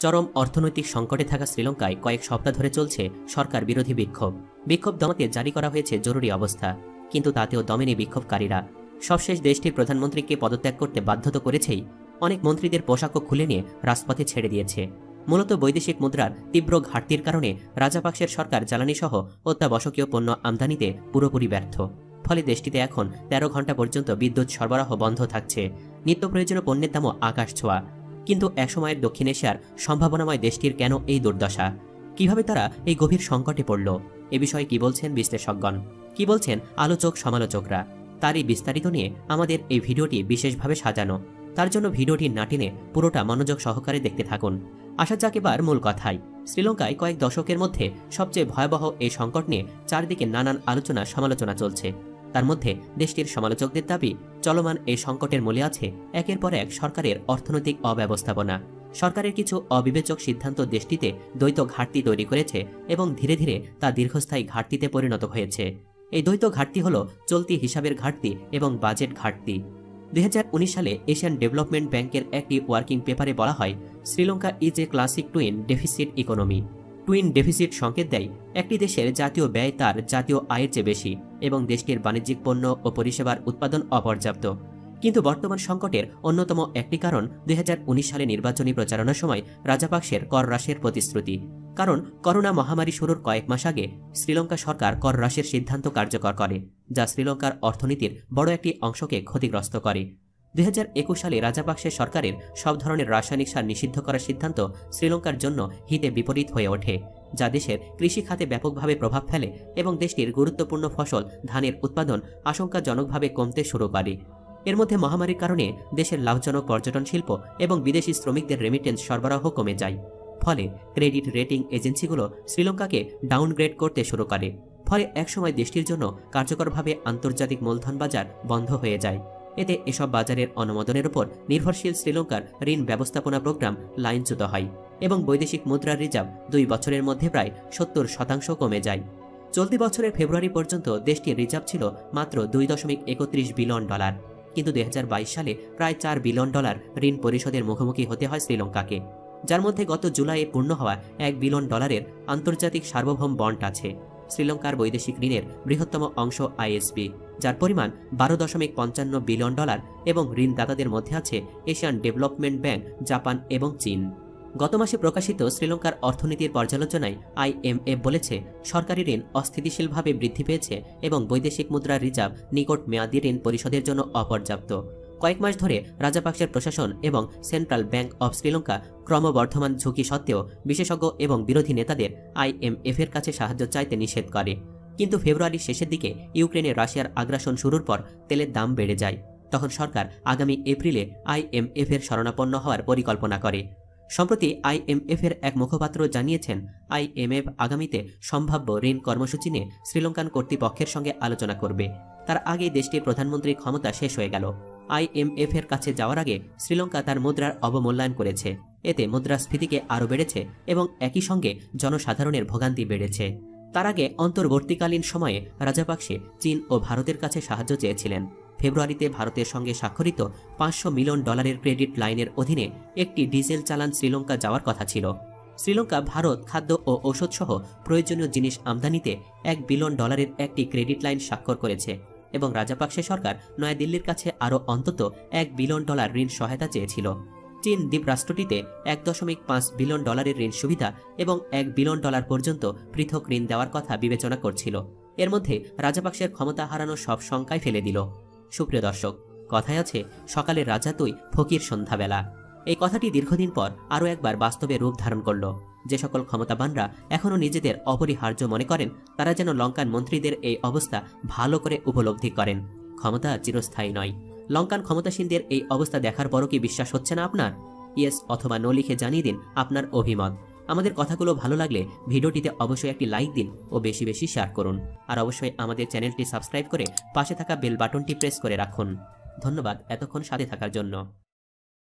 চরম অর্থনৈতিক সংকটে থাকা শ্রীলঙ্কায় কয়েক সপ্তাহ ধরে চলছে সরকার বিরোধী বিক্ষোভ দমাতে জারি করা হয়েছে জরুরি অবস্থা, কিন্তু তাতেও দমেনি বিক্ষোভকারীরা। সবশেষ দেশটির প্রধানমন্ত্রীকে পদত্যাগ করতে বাধ্য তো করেছেই, অনেক মন্ত্রীদের পোশাকও খুলে নিয়ে রাজপথে ছেড়ে দিয়েছে। মূলত বৈদেশিক মুদ্রার তীব্র ঘাটতির কারণে রাজাপাকসের সরকার জ্বালানিসহ অত্যাবশ্যকীয় পণ্য আমদানিতে পুরোপুরি ব্যর্থ। ফলে দেশটিতে এখন 13 ঘণ্টা পর্যন্ত বিদ্যুৎ সরবরাহ বন্ধ থাকছে। নিত্য প্রয়োজনীয় পণ্যের দামও আকাশ ছোঁয়া। কিন্তু একসময়ের দক্ষিণ এশিয়ার সম্ভাবনাময় দেশটির কেন এই দুর্দশা? কিভাবে তারা এই গভীর সংকটে পড়ল? এ বিষয়ে কি বলছেন বিশ্লেষকগণ, কি বলছেন আলোচক সমালোচকরা? তারই বিস্তারিত নিয়ে আমাদের এই ভিডিওটি বিশেষভাবে সাজানো। তার জন্য ভিডিওটি না টেনে পুরোটা মনোযোগ সহকারে দেখতে থাকুন। আসা যাক এবার মূল কথায়। শ্রীলঙ্কায় কয়েক দশকের মধ্যে সবচেয়ে ভয়াবহ এই সংকট নিয়ে চারদিকে নানান আলোচনা সমালোচনা চলছে। তার মধ্যে দেশটির সমালোচকদের দাবি, চলমান এই সংকটের মূলে আছে একের পর এক সরকারের অর্থনৈতিক অব্যবস্থাপনা। সরকারের কিছু অবিবেচক সিদ্ধান্ত দেশটিতে দ্বৈত ঘাটতি তৈরি করেছে এবং ধীরে ধীরে তা দীর্ঘস্থায়ী ঘাটতিতে পরিণত হয়েছে। এই দ্বৈত ঘাটতি হল চলতি হিসাবের ঘাটতি এবং বাজেট ঘাটতি। 2019 সালে এশিয়ান ডেভেলপমেন্ট ব্যাংকের একটি ওয়ার্কিং পেপারে বলা হয়, Sri Lanka is a classic twin deficit economy. Twin deficit সংকেত দেয় একটি দেশের জাতীয় ব্যয় তার জাতীয় আয়ের চেয়ে বেশি এবং দেশটির বাণিজ্যিক পণ্য ও পরিষেবার উৎপাদন অপর্যাপ্ত। কিন্তু বর্তমান সংকটের অন্যতম একটি কারণ 2019 সালে নির্বাচনী প্রচারণার সময় রাজাপাকসের কর হ্রাসের প্রতিশ্রুতি। কারণ করোনা মহামারী শুরুর কয়েক মাস আগে শ্রীলঙ্কা সরকার কর হ্রাসের সিদ্ধান্ত কার্যকর করে, যা শ্রীলঙ্কার অর্থনীতির বড় একটি অংশকে ক্ষতিগ্রস্ত করে। 2021 সালে রাজাপাকসের সরকারের সব ধরনের রাসায়নিক সার নিষিদ্ধ করার সিদ্ধান্ত শ্রীলঙ্কার জন্য হিতে বিপরীত হয়ে ওঠে, যা দেশের কৃষি খাতে ব্যাপকভাবে প্রভাব ফেলে এবং দেশটির গুরুত্বপূর্ণ ফসল ধানের উৎপাদন আশঙ্কাজনকভাবে কমতে শুরু করে। এর মধ্যে মহামারীর কারণে দেশের লাভজনক পর্যটন শিল্প এবং বিদেশি শ্রমিকদের রেমিটেন্স সরবরাহ কমে যায়। ফলে ক্রেডিট রেটিং এজেন্সিগুলো শ্রীলঙ্কাকে ডাউনগ্রেড করতে শুরু করে। ফলে একসময় দেশটির জন্য কার্যকরভাবে আন্তর্জাতিক মূলধন বাজার বন্ধ হয়ে যায়। এতে এসব বাজারের অনুমোদনের উপর নির্ভরশীল শ্রীলঙ্কার ঋণ ব্যবস্থাপনা প্রোগ্রাম লাইনচ্যুত হয় এবং বৈদেশিক মুদ্রার রিজার্ভ 2 বছরের মধ্যে প্রায় 70% কমে যায়। চলতি বছরের ফেব্রুয়ারি পর্যন্ত দেশটির রিজার্ভ ছিল মাত্র $2.31 বিলিয়ন। কিন্তু 2022 সালে প্রায় $4 বিলিয়ন ঋণ পরিশোধের মুখোমুখি হতে হয় শ্রীলঙ্কাকে, যার মধ্যে গত জুলাইয়ে পূর্ণ হওয়া $1 বিলিয়ন আন্তর্জাতিক সার্বভৌম বন্ড আছে। শ্রীলঙ্কার বৈদেশিক ঋণের বৃহত্তম অংশ আইএসবি, যার পরিমাণ $12.55 বিলিয়ন এবং ঋণদাতাদের মধ্যে আছে এশিয়ান ডেভেলপমেন্ট ব্যাংক, জাপান এবং চীন। গত মাসে প্রকাশিত শ্রীলঙ্কার অর্থনীতির পর্যালোচনায় IMF বলেছে, সরকারি ঋণ অস্থিতিশীলভাবে বৃদ্ধি পেয়েছে এবং বৈদেশিক মুদ্রার রিজার্ভ নিকট মেয়াদী ঋণ পরিশোধের জন্য অপর্যাপ্ত। কয়েক মাস ধরে রাজাপাকসের প্রশাসন এবং সেন্ট্রাল ব্যাংক অব শ্রীলঙ্কা ক্রমবর্ধমান ঝুঁকি সত্ত্বেও বিশেষজ্ঞ এবং বিরোধী নেতাদের IMF-এর কাছে সাহায্য চাইতে নিষেধ করে। কিন্তু ফেব্রুয়ারির শেষের দিকে ইউক্রেনে রাশিয়ার আগ্রাসন শুরুর পর তেলের দাম বেড়ে যায়। তখন সরকার আগামী এপ্রিলে IMF-এর শরণাপন্ন হওয়ার পরিকল্পনা করে। সম্প্রতি IMF-এর এক মুখপাত্র জানিয়েছেন, IMF আগামীতে সম্ভাব্য ঋণ কর্মসূচি নিয়ে শ্রীলঙ্কান কর্তৃপক্ষের সঙ্গে আলোচনা করবে। তার আগে দেশটির প্রধানমন্ত্রীর ক্ষমতা শেষ হয়ে গেল। IMF-এর কাছে যাওয়ার আগে শ্রীলঙ্কা তার মুদ্রার অবমূল্যায়ন করেছে। এতে মুদ্রাস্ফীতিকে আরও বেড়েছে এবং একই সঙ্গে জনসাধারণের ভোগান্তি বেড়েছে। তার আগে অন্তর্বর্তীকালীন সময়ে রাজাপাকসে চীন ও ভারতের কাছে সাহায্য চেয়েছিলেন। ফেব্রুয়ারিতে ভারতের সঙ্গে স্বাক্ষরিত $500 মিলিয়ন ক্রেডিট লাইনের অধীনে একটি ডিজেল চালান শ্রীলঙ্কা যাওয়ার কথা ছিল। শ্রীলঙ্কা ভারত খাদ্য ও ঔষধ সহ প্রয়োজনীয় জিনিস আমদানিতে $1 বিলিয়ন একটি ক্রেডিট লাইন স্বাক্ষর করেছে এবং রাজাপাকসে সরকার নয়াদিল্লির কাছে আরও অন্তত $1 বিলিয়ন ঋণ সহায়তা চেয়েছিল। চীন দ্বীপরাষ্ট্রটিতে $1.5 বিলিয়ন ঋণ সুবিধা এবং $1 বিলিয়ন পর্যন্ত পৃথক ঋণ দেওয়ার কথা বিবেচনা করছিল। এর মধ্যে রাজাপাকসের ক্ষমতা হারানো সব শঙ্কায় ফেলে দিল। সুপ্রিয় দর্শক, কথায় আছে, সকালের রাজা তুই, ফকির সন্ধ্যাবেলা। এই কথাটি দীর্ঘদিন পর আরও একবার বাস্তবে রূপ ধারণ করল। যে সকল ক্ষমতাবানরা এখনও নিজেদের অপরিহার্য মনে করেন, তারা যেন লঙ্কান মন্ত্রীদের এই অবস্থা ভালো করে উপলব্ধি করেন। ক্ষমতা চিরস্থায়ী নয়। লঙ্কান ক্ষমতাসীনদের এই অবস্থা দেখার পরও কি বিশ্বাস হচ্ছে না আপনার? ইয়েস অথবা নো লিখে জানিয়ে দিন আপনার অভিমত। আমাদের কথাগুলো ভালো লাগলে ভিডিওটিতে অবশ্যই একটি লাইক দিন ও বেশি বেশি শেয়ার করুন। আর অবশ্যই আমাদের চ্যানেলটি সাবস্ক্রাইব করে পাশে থাকা বেল বাটনটি প্রেস করে রাখুন। ধন্যবাদ এতক্ষণ সাথে থাকার জন্য।